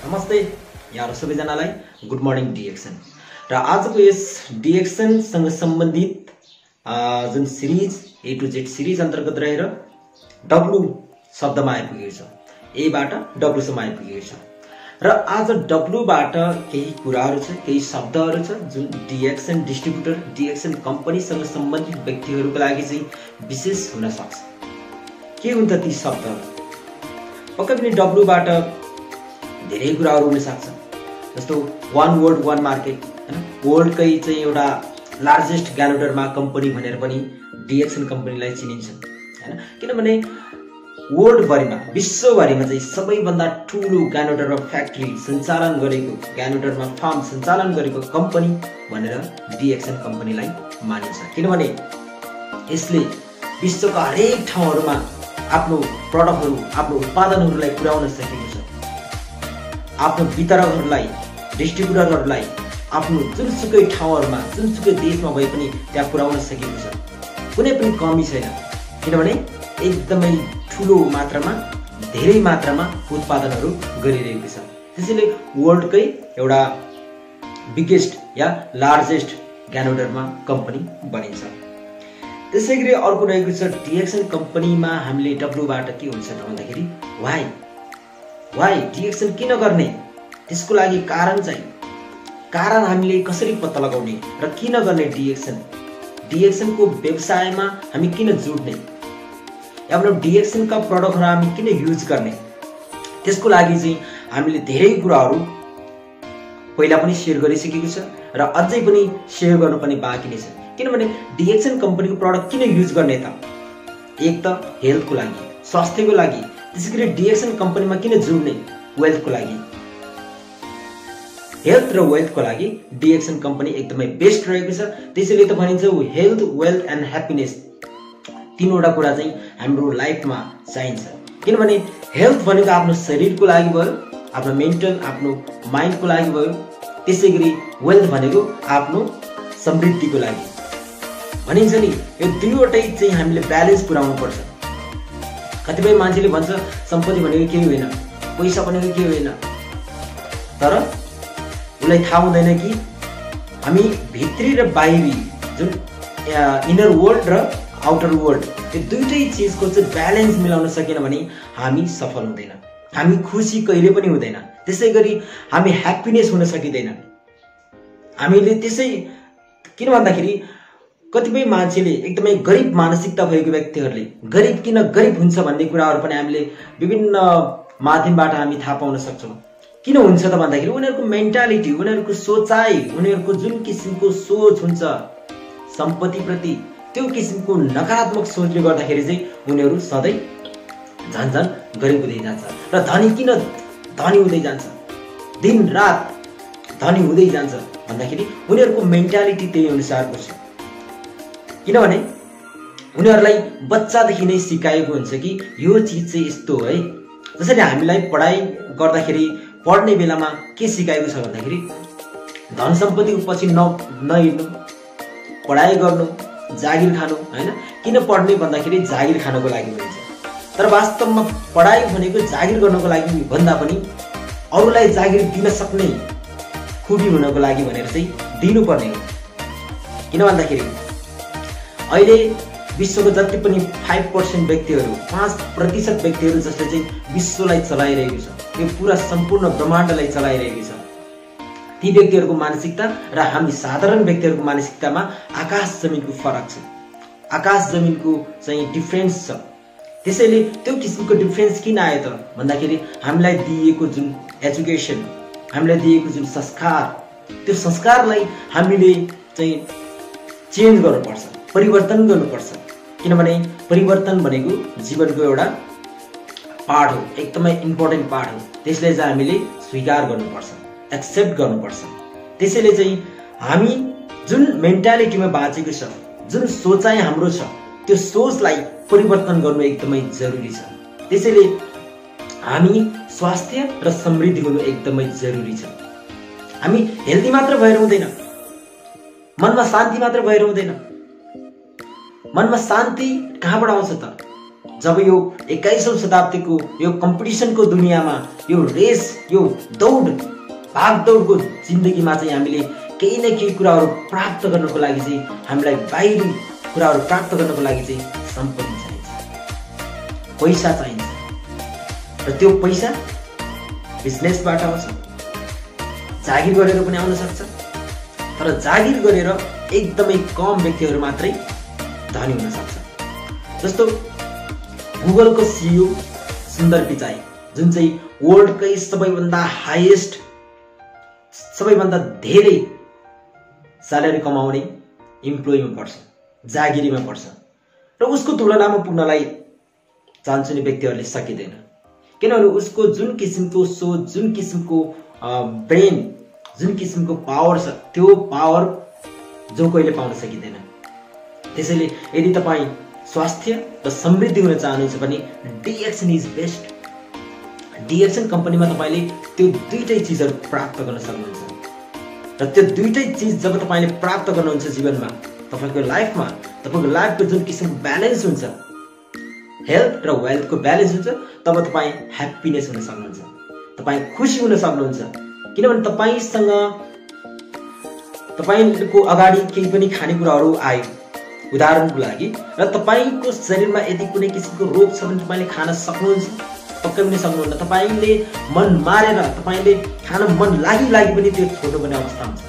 नमस्ते यहाँ सबैजनालाई गुड मर्निङ डिएक्सन र आजको यस डिएक्सन सँग सम्बन्धित जुन series A to Z series अन्तर्गत रहेर डब्लु शब्दमा आइपुगेको छ, ए बाट डब्लु सम्म आइपुगेको छ र आज डब्लु बाट केही कुराहरू छ, केही शब्दहरू छ जुन डिएक्सन डिस्ट्रिब्युटर डिएक्सन कम्पनीसँग सम्बन्धित व्यक्तिहरूको लागि चाहिँ विशेष हुन सक्छ। के हुन् त ती शब्दहरू? पक्कै पनि डब्लु बाट धेरै कुराहरू हुन सक्छ, जस्तो वान वर्ल्ड वान मार्केट हैन, वर्ल्डकै चाहिँ एउटा लार्जेस्ट ग्यानोडरमा कम्पनी भनेर पनि डिएक्सन कम्पनीलाई चिनिन्छ हैन। किनभने वर्ल्डभरिमा विश्वभरिमा चाहिँ सबैभन्दा ठुलो ग्यानोडरमा फ्याक्ट्री सञ्चालन गरेको, ग्यानोडरमा फार्म सञ्चालन गरेको कम्पनी भनेर डिएक्सन कम्पनीलाई मानिन्छ। किनभने यसले विश्वका हरेक ठाउँहरूमा आफ्नो प्रडक्टहरू, आफ्नो उत्पादनहरूलाई पुर्याउन सकेको छ। आफ्नो वितरकहरूलाई, डिस्ट्रिब्युटरहरूलाई आफ्नो जुनसुकै ठाउँहरूमा, जुनसुकै देशमा भए पनि त्यहाँ पुर्याउन सकेको छ। कुनै पनि कमी छैन, किनभने एकदमै ठुलो मात्रामा, धेरै मात्रामा उत्पादनहरू गरिरहेको छ। त्यसैले वर्ल्डकै एउटा बिगेस्ट या लार्जेस्ट ग्यानोडरमा कम्पनी बनिन्छ। त्यसैगरी अर्को रहेको छ डिएक्सन कम्पनीमा हामीले डब्लुबाट के हुन्छ त भन्दाखेरि वाइ डिएक्सन किन गर्ने, त्यसको लागि कारण चाहिँ, कारण हामीले कसरी पत्ता लगाउने र किन गर्ने डिएक्सनको व्यवसायमा हामी किन जुट्ने, आफ्नो डिएक्सनका प्रडक्टहरू हामी किन युज गर्ने, त्यसको लागि चाहिँ हामीले धेरै कुराहरू पहिला पनि सेयर गरिसकेको छ र अझै पनि सेयर गर्नुपर्ने बाँकी नै छ। किनभने डिएक्सन कम्पनीको प्रडक्ट किन युज गर्ने त? एक त हेल्थको लागि, स्वास्थ्यको लागि, त्यसैगरी डिएक्सन कम्पनीमा किन जुड्ने? वेल्थको लागि। हेल्थ र वेल्थको लागि डिएक्सन कम्पनी एकदमै बेस्ट रहेको छ। त्यसैले त भनिन्छ हेल्थ, वेल्थ एन्ड ह्याप्पिनेस, तीनवटा कुरा चाहिँ हाम्रो लाइफमा चाहिन्छ। किनभने हेल्थ भनेको आफ्नो शरीरको लागि भयो, आफ्नो मेन्टल, आफ्नो माइन्डको लागि भयो। त्यसैगरी वेल्थ भनेको आफ्नो समृद्धिको लागि। भनिन्छ नि यो दुईवटै चाहिँ हामीले ब्यालेन्स पुर्याउनु पर्छ। कतिपय मान्छेले भन्छ सम्पत्ति भनेको केही होइन, पैसा भनेको केही होइन, तर उसलाई थाहा हुँदैन कि हामी भित्री र बाहिरी जुन इनर वर्ल्ड र आउटर वर्ल्ड, यो दुईटै चिजको चाहिँ ब्यालेन्स मिलाउन सकेन भने हामी सफल हुँदैन, हामी खुसी कहिले पनि हुँदैन, त्यसै गरी हामी ह्याप्पिनेस हुन सकिँदैन। हामीले त्यसै किन भन्दाखेरि कतिपय मान्छेले एकदमै गरिब मानसिकता भएको व्यक्तिहरूले गरिब किन गरिब हुन्छ भन्ने कुराहरू पनि हामीले विभिन्न माध्यमबाट हामी थाहा पाउन सक्छौँ। किन हुन्छ त भन्दाखेरि उनीहरूको मेन्टालिटी, उनीहरूको सोचाइ, उनीहरूको जुन किसिमको सोच हुन्छ सम्पत्तिप्रति, त्यो किसिमको नकारात्मक सोचले गर्दाखेरि चाहिँ उनीहरू सधैँ झन् झन् गरिब हुँदै जान्छ र धनी किन धनी हुँदै जान्छ, दिन रात धनी हुँदै जान्छ भन्दाखेरि उनीहरूको मेन्टालिटी त्यही अनुसारको छ। किनभने उनीहरूलाई बच्चादेखि नै सिकाएको हुन्छ कि यो चिज चाहिँ यस्तो है। जसरी हामीलाई पढाइ गर्दाखेरि पढ्ने बेलामा के सिकाएको छ भन्दाखेरि धन सम्पत्तिको पछि नहिँड्नु, पढाइ गर्नु, जागिर खानु हैन। किन पढ्ने भन्दाखेरि जागिर खानको लागि भनिन्छ, तर वास्तवमा पढाइ भनेको जागिर गर्नको लागि भन्दा पनि अरूलाई जागिर दिन सक्ने खुबी हुनको लागि भनेर चाहिँ दिनुपर्ने हो। किन भन्दाखेरि अहिले विश्वको जति पनि 5% व्यक्तिहरू, 5% व्यक्तिहरू जसले चाहिँ विश्वलाई चलाइरहेको छ, यो पुरा सम्पूर्ण ब्रह्माण्डलाई चलाइरहेको छ, ती व्यक्तिहरूको मानसिकता र हामी साधारण व्यक्तिहरूको मानसिकतामा आकाश जमिनको फरक छ, आकाश जमिनको चाहिँ डिफ्रेन्स छ। त्यसैले त्यो किसिमको डिफ्रेन्स किन आयो त भन्दाखेरि हामीलाई दिएको जुन एजुकेसन, हामीलाई दिएको जुन संस्कार, त्यो संस्कारलाई हामीले चाहिँ चेन्ज गर्नुपर्छ, परिवर्तन गर्नुपर्छ। किनभने परिवर्तन भनेको जीवनको एउटा पार्ट हो, एकदमै इम्पोर्टेन्ट पार्ट हो। त्यसलाई चाहिँ हामीले स्वीकार गर्नुपर्छ, एक्सेप्ट गर्नुपर्छ। त्यसैले चाहिँ हामी जुन मेन्टालिटीमा बाँचेको छ, जुन सोचाइ हाम्रो छ, त्यो सोचलाई परिवर्तन गर्नु एकदमै जरुरी छ। त्यसैले हामी स्वास्थ्य र समृद्धि हुनु एकदमै जरुरी छ। हामी हेल्दी मात्र भएर हुँदैन, मनमा शान्ति मात्र भएर हुँदैन। मनमा शान्ति कहाँबाट आउँछ त? जब यो 21औं शताब्दीको यो कम्पिटिसनको दुनियाँमा यो रेस यो दौड भागदौडको जिन्दगीमा चाहिँ हामीले केही न केही कुराहरू प्राप्त गर्नको लागि चाहिँ हामीलाई बाहिरी कुराहरू प्राप्त गर्नको लागि चाहिँ सम्पत्ति चाहिन्छ, पैसा चाहिन्छ। र त्यो पैसा बिजनेसबाट आउँछ, जागिर गरेर पनि आउन सक्छ। तर जागिर गरेर एकदमै कम व्यक्तिहरू मात्रै धनी हुन सक्छ। जस्तो गुगलको सिइओ सुन्दर पिचाई, जुन चाहिँ वर्ल्डकै सबैभन्दा हाईएस्ट सबैभन्दा धेरै स्यालेरी कमाउने इम्प्लोइमा पर्छ, जागिरीमा पर्छ। र उसको तुलनामा पुग्नलाई चाहन्छुने व्यक्तिहरूले सकिँदैन, किनभने उसको जुन किसिमको सोच, जुन किसिमको ब्रेन, जुन किसिमको पावर छ, त्यो पावर जो कहिले पाउन सकिँदैन। त्यसैले यदि तपाईँ स्वास्थ्य र समृद्धि हुन चाहनुहुन्छ भने डिएक्सन इज बेस्ट। डिएक्सन कम्पनीमा तपाईँले त्यो दुईटै चिजहरू प्राप्त गर्न सक्नुहुन्छ। र त्यो दुईटै चिज जब तपाईँले प्राप्त गर्नुहुन्छ जीवनमा, तपाईँको लाइफमा, तपाईँको लाइफको जुन किसिमको ब्यालेन्स हुन्छ, हेल्थ र वेल्थको ब्यालेन्स हुन्छ, तब तपाईँ ह्याप्पिनेस हुन सक्नुहुन्छ, तपाईँ खुसी हुन सक्नुहुन्छ। किनभने तपाईँको अगाडि केही पनि खानेकुराहरू आयो उदाहरणको लागि, र तपाईँको शरीरमा यदि कुनै किसिमको रोग छ भने तपाईँले खान सक्नुहुन्छ, पक्कै पनि सक्नुहुन्न। तपाईँले मन मारेर, तपाईँले खान मन लागि पनि त्यो छोड्नुपर्ने अवस्था हुन्छ।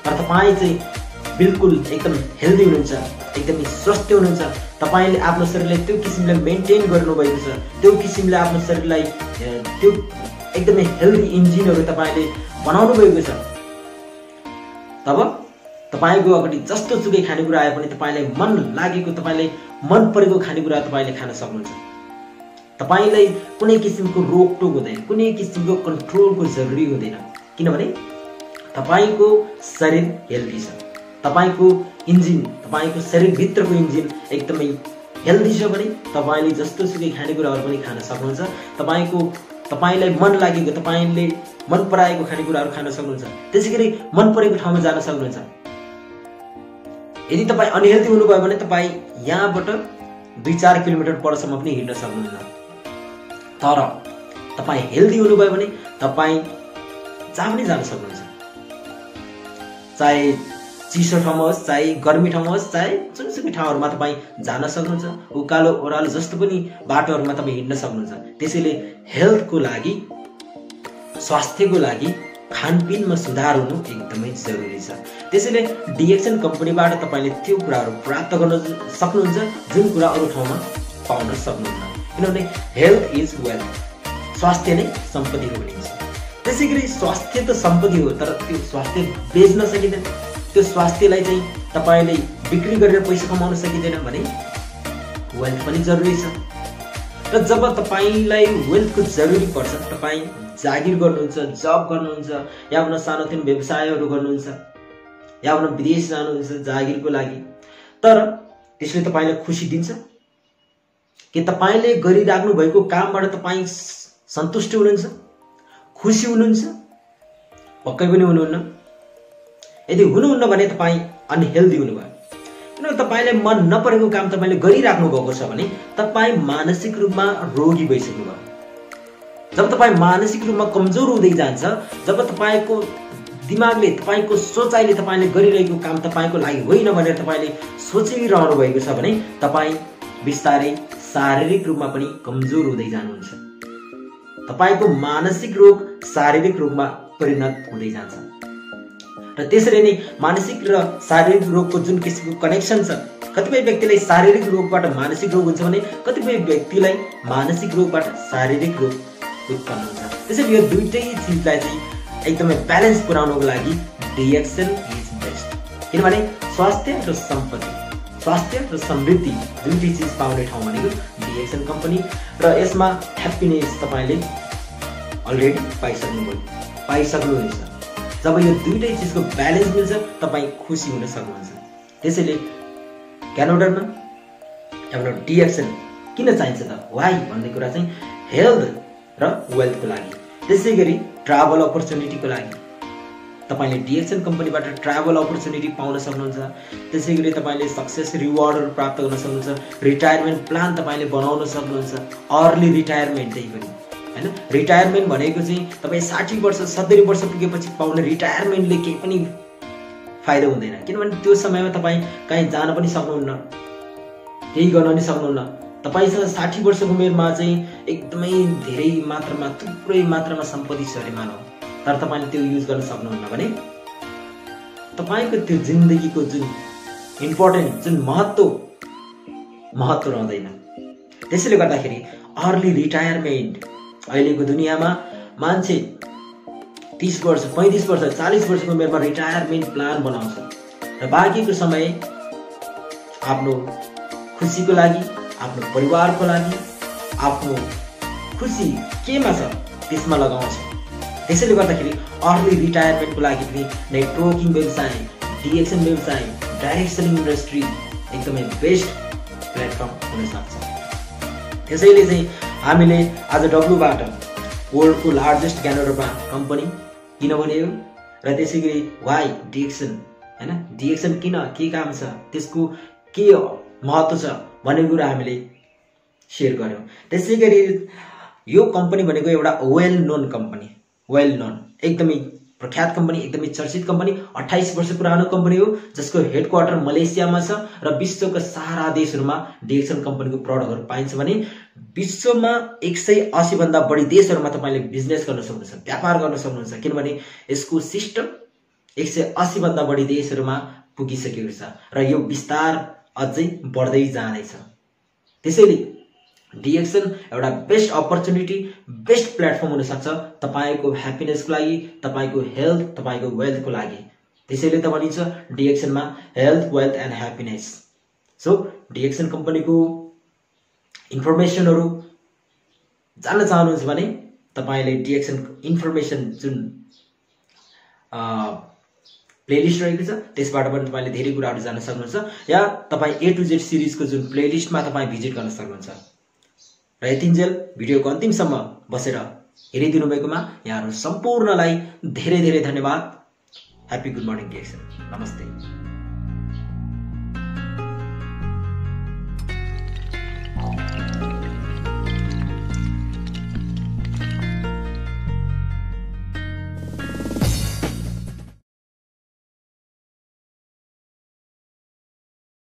तर तपाईँ चाहिँ बिल्कुल एकदम हेल्दी हुनुहुन्छ, एकदमै स्वस्थ हुनुहुन्छ। तपाईँले आफ्नो शरीरलाई त्यो किसिमले मेन्टेन गर्नुभएको छ, त्यो किसिमले आफ्नो शरीरलाई त्यो एकदमै हेल्दी इन्जिनहरू तपाईँले बनाउनु भएको छ। तब तपाईँको अगाडि जस्तो सुकै खानेकुरा आए पनि तपाईँलाई मन लागेको, तपाईँलाई मन परेको खानेकुरा तपाईँले खान सक्नुहुन्छ। तपाईँलाई कुनै किसिमको रोकटोक हुँदैन, कुनै किसिमको कन्ट्रोलको जरुरी हुँदैन, किनभने तपाईँको शरीर हेल्दी छ, तपाईँको इन्जिन, तपाईँको शरीरभित्रको इन्जिन एकदमै हेल्दी छ भने तपाईँले जस्तो सुकै खानेकुराहरू पनि खान सक्नुहुन्छ। तपाईँलाई मन लागेको, तपाईँले मन पराएको खानेकुराहरू खान सक्नुहुन्छ। त्यसै गरी मन परेको ठाउँमा जान सक्नुहुन्छ। यदि तपाईँ अनहेल्दी हुनुभयो भने तपाईँ यहाँबाट 2-4 किलोमिटर परसम्म पनि हिँड्न सक्नुहुन्न। तर तपाईँ हेल्दी हुनुभयो भने तपाईँ जहाँ पनि जान सक्नुहुन्छ, चाहे चिसो ठाउँमा होस्, चाहे गर्मी ठाउँमा होस्, चाहे जुनसुकै ठाउँहरूमा तपाईँ जान सक्नुहुन्छ। उकालो ओह्रालो जस्तो पनि बाटोहरूमा तपाईँ हिँड्न सक्नुहुन्छ। त्यसैले हेल्थको लागि, स्वास्थ्यको लागि खानपिनमा सुधार हुनु एकदमै जरुरी छ। त्यसैले डिएक्सन कम्पनीबाट तपाईँले त्यो कुराहरू प्राप्त गर्न सक्नुहुन्छ जुन कुरा अरू ठाउँमा पाउन सक्नुहुन्न। किनभने हेल्थ इज वेल्थ, स्वास्थ्य नै सम्पत्ति हो भनिन्छ। त्यसै गरी स्वास्थ्य त सम्पत्ति हो, तर त्यो स्वास्थ्य बेच्न सकिँदैन। त्यो स्वास्थ्यलाई चाहिँ तपाईँले बिक्री गरेर पैसा कमाउन सकिँदैन भने वेल्थ पनि जरुरी छ। र जब तपाईँलाई वेल्थको जरुरी पर्छ, तपाईँ जागिर गर्नुहुन्छ, जब गर्नुहुन्छ, या आफ्नो सानोतिनो व्यवसायहरू गर्नुहुन्छ, या आफ्नो विदेश जानुहुन्छ जागिरको लागि, तर त्यसले तपाईँलाई खुसी दिन्छ कि तपाईँले गरिराख्नु भएको कामबाट तपाईँ सन्तुष्ट हुनुहुन्छ, खुसी हुनुहुन्छ? पक्कै पनि हुनुहुन्न। यदि हुनुहुन्न भने तपाईँ अनहेल्दी हुनुभयो। किनभने तपाईँलाई मन नपरेको काम तपाईँले गरिराख्नु भएको छ भने तपाईँ मानसिक रूपमा रोगी भइसक्नुभयो। जब तपाईँ मानसिक रूपमा कमजोर हुँदै जान्छ, जब तपाईँको दिमागले, तपाईँको सोचाइले तपाईँले गरिरहेको काम तपाईँको लागि होइन भनेर तपाईँले सोचिरहनु भएको छ भने तपाईँ बिस्तारै शारीरिक रूपमा पनि कमजोर हुँदै जानुहुन्छ। तपाईको मानसिक रोग शारीरिक रोगमा परिणत हुँदै जान्छ। र त्यसरी नै मानसिक र शारीरिक रोगको जुन किसिमको कनेक्सन छ, कतिपय व्यक्तिलाई शारीरिक रोगबाट मानसिक रोग हुन्छ भने कतिपय व्यक्तिलाई मानसिक रोगबाट शारीरिक रोग उत्पन्न हुन्छ। त्यसैले यो दुईटै चिजलाई चाहिँ एकदमै ब्यालेन्स पुर्याउनको लागि डिएक्सन इज बेस्ट। किनभने स्वास्थ्य र सम्पत्ति, स्वास्थ्य र समृद्धि दुईटै चिज पाउने ठाउँ भनेको डिएक्सन कम्पनी। र यसमा ह्याप्पिनेस तपाईले अलरेडी पाइसक्नुहुन्छ। जब यो दुईटै चिजको ब्यालेन्स मिल्छ तपाईँ खुसी हुन सक्नुहुन्छ। त्यसैले क्यानाडामा हाम्रो डिएक्सन किन चाहिन्छ त, वाइ भन्ने कुरा चाहिँ हेल्थ र वेल्थको लागि, त्यसै गरी ट्राभल अपर्च्युनिटीको लागि, तपाईले डिएक्सन कम्पनीबाट ट्राभल अपर्च्युनिटी पाउन सक्नुहुन्छ। त्यसैगरी तपाईले सक्सेस रिवार्डहरु प्राप्त गर्न सक्नुहुन्छ। रिटायरमेन्ट प्लान तपाईले बनाउन सक्नुहुन्छ। अर्ली रिटायरमेन्ट त्यही पनि हैन। रिटायरमेन्ट भनेको चाहिँ तपाई 60 वर्ष 70 वर्ष पुगेपछि पाउने रिटायरमेन्टले केही पनि फाइदा हुँदैन, किनभने त्यो समयमा तपाई कहीँ जान पनि सक्नुहुन्न, केही गर्न पनि सक्नुहुन्न। तपाईसँग 60 वर्षको उमेरमा चाहिँ एकदमै धेरै मात्रामा थुप्रै मात्रामा सम्पत्ति छ अरे मानौ, तर तपाईले त्यो युज गर्न सक्नुहुन्न भने तपाईको त्यो जिन्दगीको जुन इम्पोर्टेन्ट जुन महत्व रहँदैन। त्यसैले गर्दाखेरि अर्ली रिटायरमेन्ट अहिलेको दुनियाँमा मान्छे 30 वर्ष 35 वर्ष 40 वर्षको उमेरमा रिटायरमेन्ट प्लान बनाउँछ र बाँकीको समय आफ्नो खुसीको लागि, आफ्नो परिवारको लागि, आफ्नो खुसी केमा छ त्यसमा लगाउँछ। त्यसैले गर्दाखेरि अर्ली रिटायरमेन्टको लागि पनि नेटवर्किङ व्यवसाय, डिएक्सन व्यवसाय, डाइरेक्ट सेलिङ इन्डस्ट्री एकदमै बेस्ट प्लेटफर्म हुन सक्छ। त्यसैले चाहिँ हामीले आज डब्लुबाट वर्ल्डको लार्जेस्ट ग्यानोडर्मा कम्पनी किन भन्यो र त्यसैगरी वाइ डिएक्सन हैन, डिएक्सन किन, के काम छ, त्यसको के महत्व छ भन्ने कुरा हामीले शेयर गर्यौं। त्यसैगरी यो कम्पनी भनेको एउटा वेल नोन कम्पनी, वेल नोन एकदमै प्रख्यात कम्पनी, एकदमै चर्चित कम्पनी, 28 वर्ष पुरानो कम्पनी हो जसको हेडक्वार्टर मलेसियामा छ र विश्वका सारा देशहरुमा डिएक्सन कम्पनीको प्रडक्टहरु पाइन्छ भने विश्वमा 180 भन्दा बढी देशहरुमा तपाईले बिजनेस गर्न सक्नुहुन्छ, व्यापार गर्न सक्नुहुन्छ, किनभने यसको सिस्टम 180 भन्दा बढी देशहरुमा पुगिसकेको छ र यो विस्तार अझै बढ्दै जाँदैछ। त्यसैले डिएक्सन एउटा बेस्ट अपर्च्युनिटी, बेस्ट प्लेटफर्म हुन सक्छ तपाईको ह्याप्पीनेसको लागि, तपाईको हेल्थ, तपाईको वेल्थको लागि। त्यसैले त भनिन्छ डिएक्सनमा हेल्थ, वेल्थ एन्ड ह्याप्पीनेस। सो डिएक्सन कम्पनीको इन्फर्मेसनहरु जान्न चाहनुहुन्छ भने तपाईले डिएक्सन इन्फर्मेसन जुन प्लेलिस्ट रहेको छ त्यसबाट पनि तपाईले धेरै कुराहरु जान्न सक्नुहुन्छ, या तपाई A to Z सिरिजको जुन प्लेलिस्टमा तपाई भिजिट गर्न सक्नुहुन्छ। र यतिन्जेल भिडियोको अन्तिमसम्म बसेर हेरिदिनु भएकोमा यहाँहरु सम्पूर्णलाई धेरै धेरै धन्यवाद। Happy good morning DXN. नमस्ते।